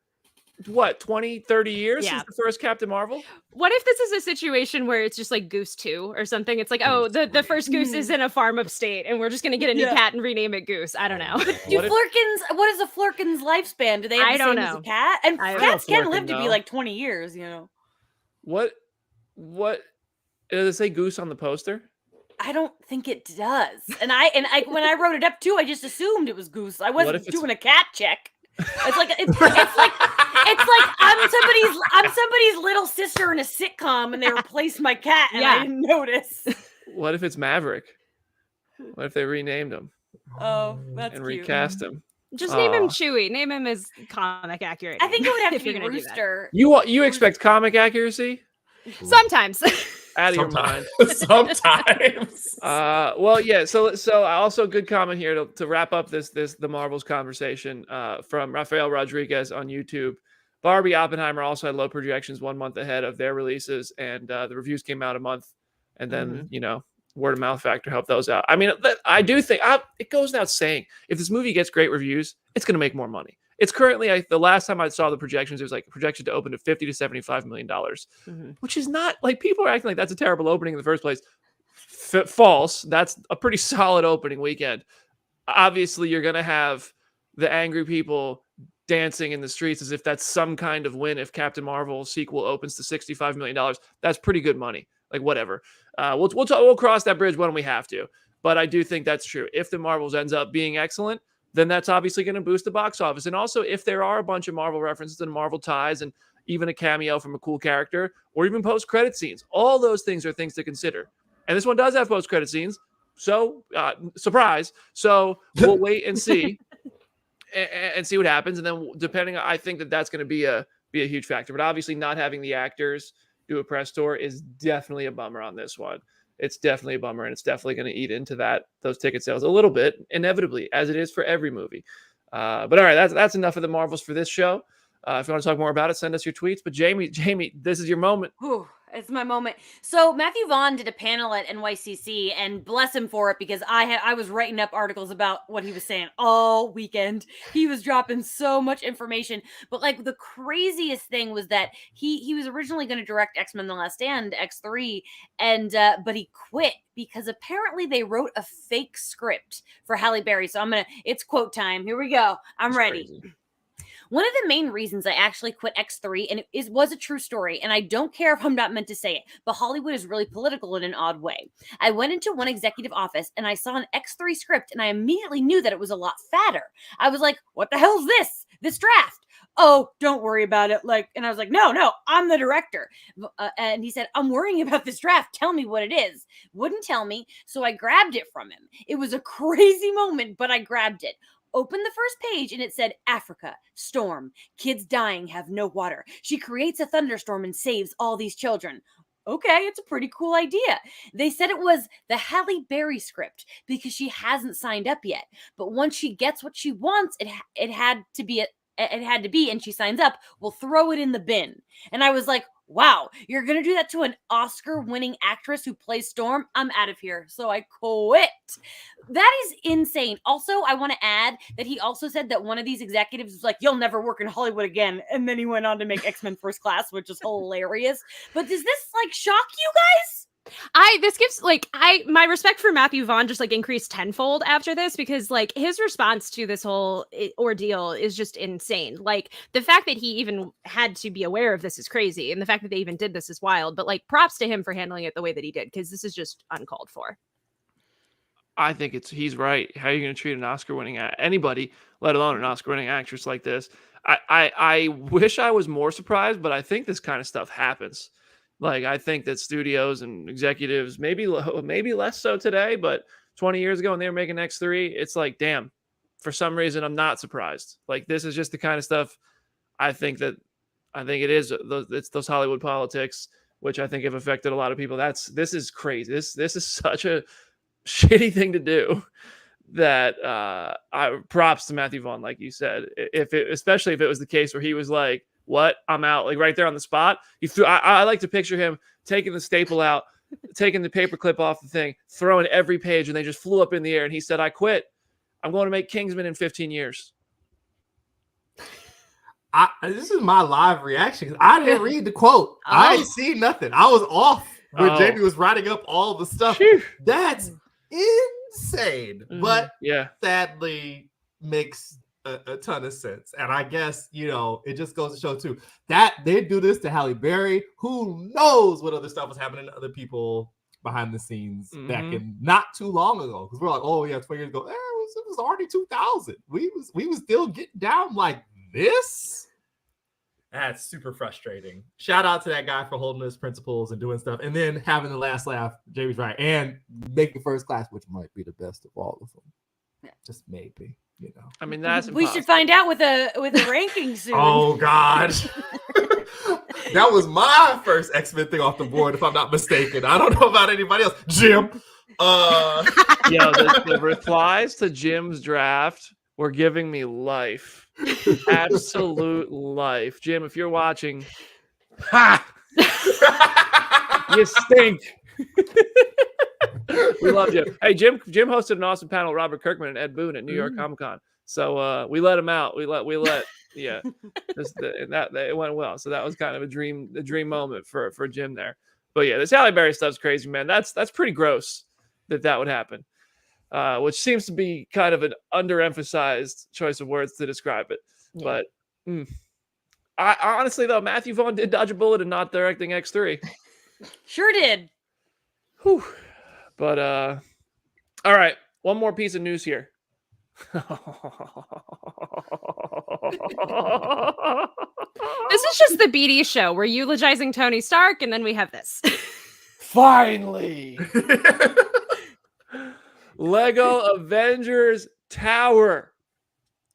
what, 20, 30 years since the first Captain Marvel? What if this is a situation where it's just like Goose 2 or something? It's like, oh, the first Goose is in a farm upstate, and we're just going to get a new cat and rename it Goose. I don't know. But what is a Flurkin's lifespan? Do they have the same as a cat? And cats can live to be like 20 years, you know. What does it say Goose on the poster? I don't think it does. And I when I wrote it up too, I just assumed it was Goose. I wasn't doing a cat check. It's like I'm somebody's little sister in a sitcom, and they replaced my cat, and I didn't notice. What if it's Maverick? What if they renamed him? Oh, that's and cute. Recast him. Just name him Chewy. Name him as comic accurate. I think it would have to be Rooster. You expect comic accuracy? Sometimes. Out of your mind. Sometimes. Well, yeah. So also good comment here to wrap up the Marvels conversation from Rafael Rodriguez on YouTube. Barbie Oppenheimer also had low projections 1 month ahead of their releases, and the reviews came out a month, and then word of mouth factor helped those out. I mean, I do think it goes without saying, if this movie gets great reviews, it's going to make more money. It's currently, the last time I saw the projections, it was like projected to open to $50 to $75 million, which is not, like, people are acting like that's a terrible opening in the first place. False. That's a pretty solid opening weekend. Obviously, you're going to have the angry people dancing in the streets as if that's some kind of win. If Captain Marvel sequel opens to $65 million, that's pretty good money. Like, whatever. We'll cross that bridge when we have to. But I do think that's true. If the Marvels ends up being excellent, then that's obviously going to boost the box office. And also, if there are a bunch of Marvel references and Marvel ties, and even a cameo from a cool character, or even post-credit scenes. All those things are things to consider. And this one does have post-credit scenes. So, surprise. So we'll wait and see and see what happens. And then depending, I think that's going to be a huge factor. But obviously not having the actors do a press tour is definitely a bummer on this one. It's definitely a bummer, and it's definitely going to eat into those ticket sales a little bit, inevitably, as it is for every movie. But all right, that's enough of the Marvels for this show. If you want to talk more about it, send us your tweets. But Jamie, this is your moment. Whew, it's my moment. So Matthew Vaughn did a panel at NYCC, and bless him for it, because I was writing up articles about what he was saying all weekend. He was dropping so much information. But like the craziest thing was that he was originally going to direct X-Men: The Last Stand, X3, and but he quit because apparently they wrote a fake script for Halle Berry. So it's quote time. Here we go. I'm ready. Crazy. One of the main reasons I actually quit X3, and it was a true story, and I don't care if I'm not meant to say it, but Hollywood is really political in an odd way. I went into one executive office and I saw an X3 script, and I immediately knew that it was a lot fatter. I was like, what the hell is this draft? Oh, don't worry about it. And I was like, no, I'm the director. And he said, I'm worrying about this draft. Tell me what it is. Wouldn't tell me. So I grabbed it from him. It was a crazy moment, but I grabbed it. Opened the first page and it said, Africa, storm, kids dying, have no water. She creates a thunderstorm and saves all these children. Okay, it's a pretty cool idea. They said it was the Halle Berry script because she hasn't signed up yet. But once she gets what she wants, it had to be, and she signs up, we'll throw it in the bin. And I was like, wow, you're going to do that to an Oscar-winning actress who plays Storm? I'm out of here. So I quit. That is insane. Also, I want to add that he also said that one of these executives was like, you'll never work in Hollywood again. And then he went on to make X-Men First Class, which is hilarious. But does this shock you guys? This gives my respect for Matthew Vaughn just increased tenfold after this, because his response to this whole ordeal is just insane. The fact that he even had to be aware of this is crazy, and the fact that they even did this is wild. But props to him for handling it the way that he did, because this is just uncalled for. I think he's right. How are you going to treat an Oscar-winning anybody, let alone an Oscar-winning actress like this? I wish I was more surprised, but I think this kind of stuff happens. I think that studios and executives, maybe less so today, but 20 years ago when they were making X3, it's damn, for some reason, I'm not surprised. This is just the kind of stuff I think it is. It's those Hollywood politics, which I think have affected a lot of people. This is crazy. This is such a shitty thing to do that props to Matthew Vaughn, like you said, especially if it was the case where he was like, what? I'm out, right there on the spot. I like to picture him taking the staple out, taking the paper clip off the thing, throwing every page, and they just flew up in the air. And he said, I quit. I'm going to make Kingsman in 15 years. This is my live reaction. I didn't read the quote. I ain't seen nothing. I was off when Jamie was writing up all the stuff. That's insane. But yeah, sadly makes a ton of sense. And I guess, it just goes to show too that they do this to Halle Berry. Who knows what other stuff was happening to other people behind the scenes back in not too long ago. Because we're like, oh yeah, 20 years ago, it was already 2000. We was still getting down like this. That's super frustrating. Shout out to that guy for holding his principles and doing stuff, and then having the last laugh. Jamie's right, and making First Class, which might be the best of all of them. Yeah. Just maybe. I mean, that's we should find out with a ranking soon. Oh God. That was my first X-Men thing off the board, if I'm not mistaken. I don't know about anybody else. Jim. The replies to Jim's draft were giving me life. Absolute life. Jim, if you're watching, you stink. We love Jim. Hey, Jim hosted an awesome panel with Robert Kirkman and Ed Boon at New York Comic Con. So we let him out. We let it went well. So that was kind of a dream moment for Jim there. But yeah, this Halle Berry stuff's crazy, man. That's pretty gross that would happen. Which seems to be kind of an underemphasized choice of words to describe it. Yeah. But I honestly though, Matthew Vaughn did dodge a bullet in not directing X3. Sure did. Whew. But all right, one more piece of news here. This is just the BD show. We're eulogizing Tony Stark, and then we have this. Finally, Lego Avengers Tower.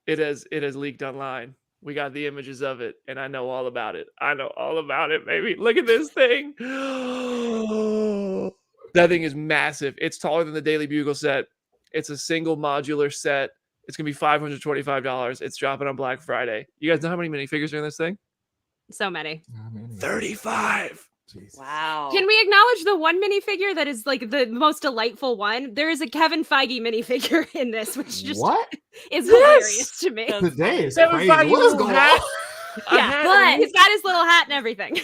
It has leaked online. We got the images of it, and I know all about it. I know all about it, baby. Look at this thing. That thing is massive. It's taller than the Daily Bugle set. It's a single modular set. It's going to be $525. It's dropping on Black Friday. You guys know how many minifigures are in this thing? So many. 35. Jesus. Wow. Can we acknowledge the one minifigure that is like the most delightful one? There is a Kevin Feige minifigure in this, which just What? is hilarious to me. Today is Kevin crazy. Feige What is little going hat. on? Yeah, But- he's got his little hat and everything.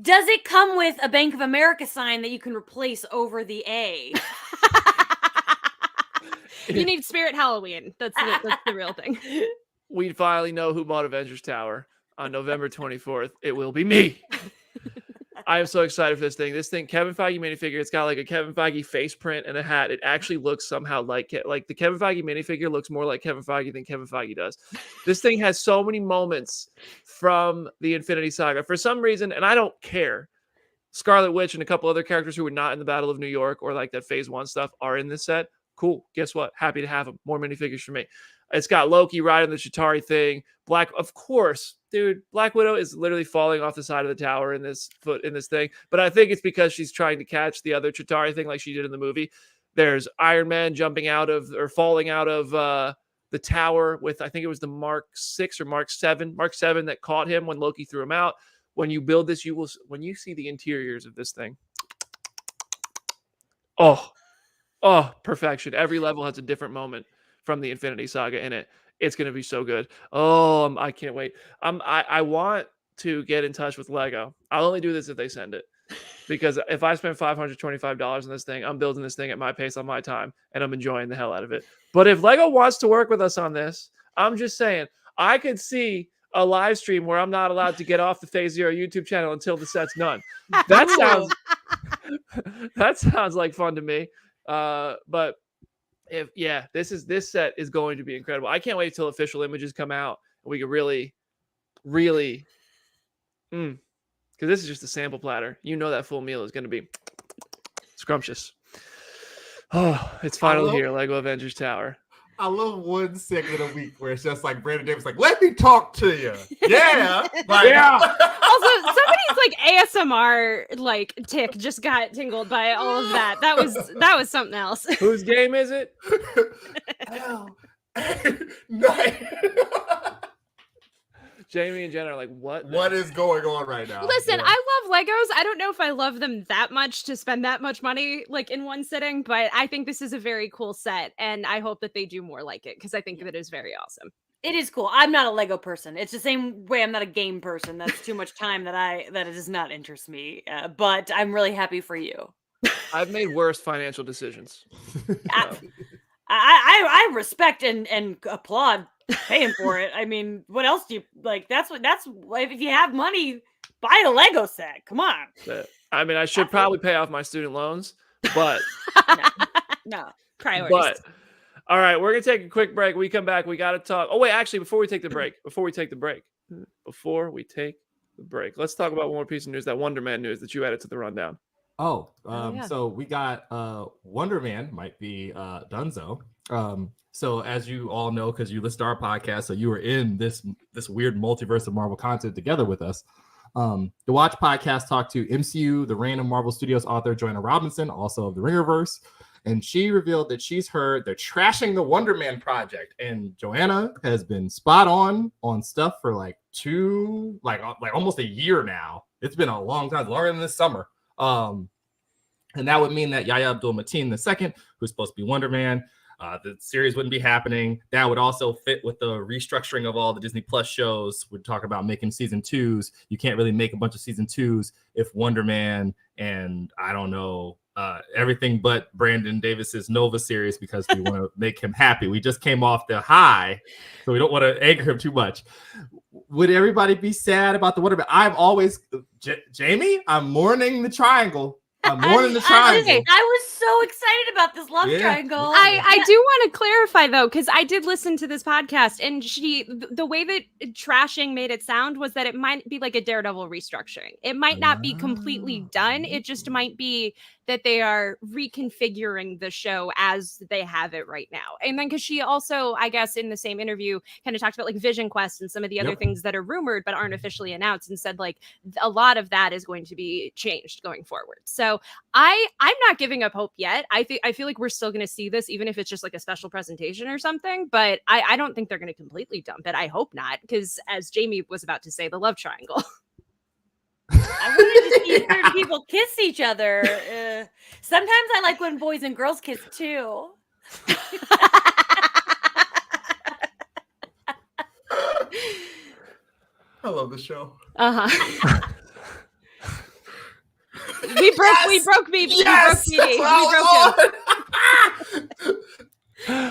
Does it come with a Bank of America sign that you can replace over the A? You need Spirit Halloween. That's the real thing. We finally know who bought Avengers Tower on November 24th. It will be me. I am so excited for this thing. This thing, Kevin Feige minifigure, it's got like a Kevin Feige face print and a hat. It actually looks somehow like the Kevin Feige minifigure looks more like Kevin Feige than Kevin Feige does. This thing has so many moments from the Infinity Saga. For some reason, and I don't care, Scarlet Witch and a couple other characters who were not in the Battle of New York or like that Phase 1 stuff are in this set. Cool. Guess what? Happy to have them. More minifigures for me. It's got Loki riding the Chitauri thing. Of course, dude. Black Widow is literally falling off the side of the tower in this thing. But I think it's because she's trying to catch the other Chitauri thing like she did in the movie. There's Iron Man jumping out of or falling out of the tower with, I think it was the Mark 6 or Mark 7 that caught him when Loki threw him out. When you build this, when you see the interiors of this thing. Oh, perfection. Every level has a different moment from the Infinity Saga in it. It's going to be so good. Oh, I can't wait. I want to get in touch with Lego. I'll only do this if they send it. Because if I spend $525 on this thing, I'm building this thing at my pace on my time, and I'm enjoying the hell out of it. But if Lego wants to work with us on this, I'm just saying, I could see a live stream where I'm not allowed to get off the Phase Zero YouTube channel until the set's done. That sounds like fun to me. But this set is going to be incredible. I can't wait till official images come out and we can really because this is just a sample platter. You know that full meal is going to be scrumptious. Oh, it's finally here, Lego Avengers Tower. I love 1 second a week where it's just like Brandon Davis, like, let me talk to you. Yeah. Like, Yeah. Also, somebody's like ASMR like tick just got tingled by all of that. That was something else. Whose game is it? Jamie and Jen are like, what is going on right now? Listen, Yeah. I love Legos. I don't know if I love them that much to spend that much money like in one sitting, but I think this is a very cool set, and I hope that they do more like it because I think that it is very awesome. It is cool. I'm not a Lego person. It's the same way I'm not a game person. That's too much time that it does not interest me. But I'm really happy for you. I've made worse financial decisions. I respect and applaud paying for it. I mean, what else do you like? That's if you have money, buy a Lego set. Come on. I mean, I should probably pay off my student loans, but No. Priorities. but all right, we're gonna take a quick break. We come back, we gotta talk. Oh wait, actually, before we take the break, let's talk about one more piece of news, that Wonder Man news that you added to the rundown. Yeah. So we got Wonder Man might be Dunzo. So as you all know, because you listen to our podcast, so you were in this weird multiverse of Marvel content together with us. The Watch podcast talked to MCU, the Reign of Marvel Studios author Joanna Robinson, also of the Ringerverse, and she revealed that she's heard they're trashing the Wonder Man project. And Joanna has been spot on stuff for like almost a year now. It's been a long time, longer than this summer. And that would mean that Yahya Abdul-Mateen II, who's supposed to be Wonder Man, the series wouldn't be happening. That would also fit with the restructuring of all the Disney Plus shows. We'd talk about making season 2s. You can't really make a bunch of season 2s if Wonder Man and I don't know, everything but Brandon Davis's Nova series, because we want to make him happy. We just came off the high, so we don't want to anger him too much. Would everybody be sad about the Wonder Man? I'm always Jamie. I'm mourning the triangle. More than the triangle. I was so excited about this love triangle. I do want to clarify though, because I did listen to this podcast, and the way that trashing made it sound was that it might be like a Daredevil restructuring. It might not be completely done. It just might be that they are reconfiguring the show as they have it right now. And then because she also, I guess, in the same interview, kind of talked about like Vision Quest and some of the other things that are rumored but aren't officially announced, and said like a lot of that is going to be changed going forward. So I'm not giving up hope yet. I feel like we're still going to see this, even if it's just like a special presentation or something. But I don't think they're going to completely dump it. I hope not, because as Jamie was about to say, the love triangle. I wanted to see certain people kiss each other. Sometimes I like when boys and girls kiss too. I love the show. We broke BB. Yes, we broke him.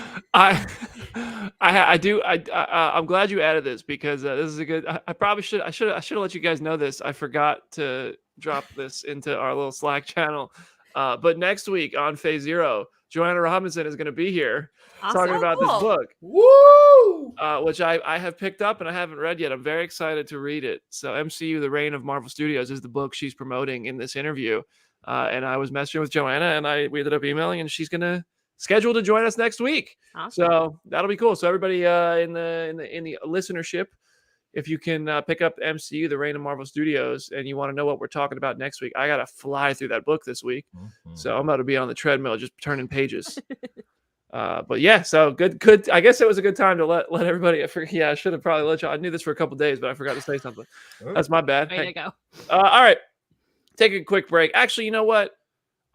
I'm glad you added this, because this is a good. I probably should. I should have let you guys know this. I forgot to drop this into our little Slack channel. But next week on Phase Zero, Joanna Robinson is going to be here talking about this book. Woo! Which I have picked up and I haven't read yet. I'm very excited to read it. So MCU: The Reign of Marvel Studios is the book she's promoting in this interview. And I was messaging with Joanna, and we ended up emailing, and she's gonna schedule to join us next week. Awesome. So that'll be cool. So everybody in the listenership, if you can pick up MCU: The Reign of Marvel Studios, and you want to know what we're talking about next week, I gotta fly through that book this week. So I'm about to be on the treadmill just turning pages. But yeah, so good. I guess it was a good time to let everybody. I should have probably let you. I knew this for a couple days, but I forgot to say something. That's my bad. Way to go. All right, take a quick break. Actually, you know what?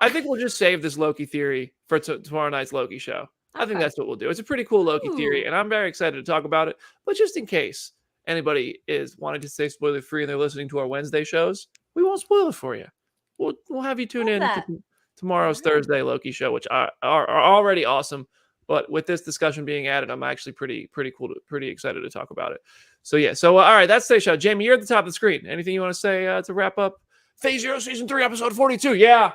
I think we'll just save this Loki theory for tomorrow night's Loki show. I think that's what we'll do. It's a pretty cool Loki theory, and I'm very excited to talk about it. But just in case anybody is wanting to stay spoiler free and they're listening to our Wednesday shows, we won't spoil it for you. We'll have you tune in to tomorrow's Thursday Loki show, which are already awesome. But with this discussion being added, I'm actually pretty excited to talk about it. So yeah, all right, that's today's show. Jamie, you're at the top of the screen. Anything you want to say to wrap up Phase Zero Season 3, Episode 42? Yeah.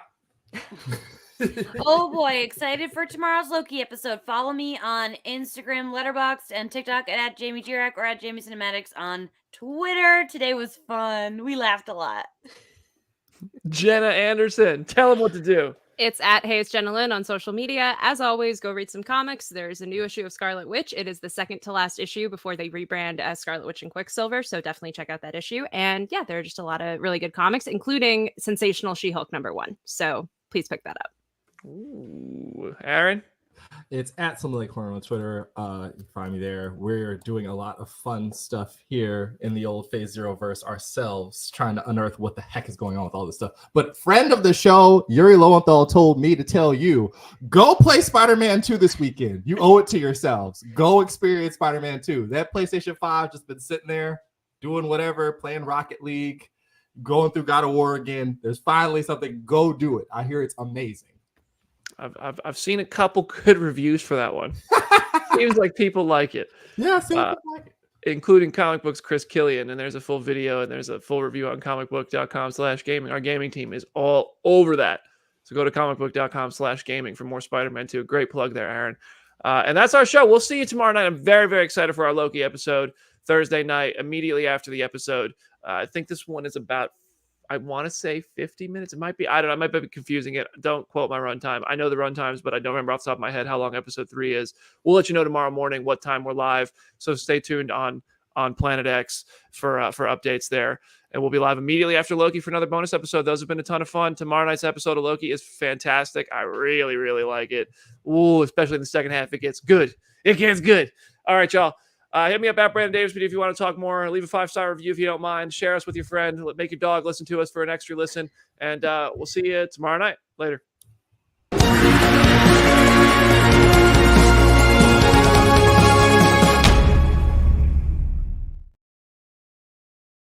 Oh boy, excited for tomorrow's Loki episode. Follow me on Instagram, Letterboxd, and TikTok at Jamie Jirak or at Jamie Cinematics on Twitter. Today was fun. We laughed a lot. Jenna Anderson, tell them what to do. It's at Hey It's Jenna Lynn on social media. As always, go read some comics. There's a new issue of Scarlet Witch. It is the second to last issue before they rebrand as Scarlet Witch and Quicksilver. So definitely check out that issue. And yeah, there are just a lot of really good comics, including Sensational She-Hulk #1. So please pick that up. Ooh, Aaron? It's at Some Lake Corner on Twitter. You can find me there. We're doing a lot of fun stuff here in the old Phase Zero verse ourselves, trying to unearth what the heck is going on with all this stuff. But friend of the show, Yuri Lowenthal, told me to tell you, go play Spider-Man 2 this weekend. You owe it to yourselves. Go experience Spider-Man 2. That PlayStation 5 just been sitting there doing whatever, playing Rocket League, going through God of War again. There's finally something. Go do it. I hear it's amazing. I've seen a couple good reviews for that one. Seems like people like it. Yeah, people like it. Including Comic Books Chris Killian, and there's a full video and there's a full review on comicbook.com/gaming. Our gaming team is all over that. So go to comicbook.com/gaming for more Spider-Man 2. Great plug there, Aaron. And that's our show. We'll see you tomorrow night. I'm very, very excited for our Loki episode Thursday night, immediately after the episode. I think this one is about, I want to say 50 minutes. It might be, I don't know. I might be confusing it. Don't quote my runtime. I know the runtimes, but I don't remember off the top of my head how long episode 3 is. We'll let you know tomorrow morning what time we're live. So stay tuned on Planet X for updates there. And we'll be live immediately after Loki for another bonus episode. Those have been a ton of fun. Tomorrow night's episode of Loki is fantastic. I really, really like it. Ooh, especially in the second half. It gets good. It gets good. All right, y'all. Hit me up at Brandon Davis if you want to talk more. Leave a 5-star review if you don't mind. Share us with your friend. Make your dog listen to us for an extra listen. And we'll see you tomorrow night. Later.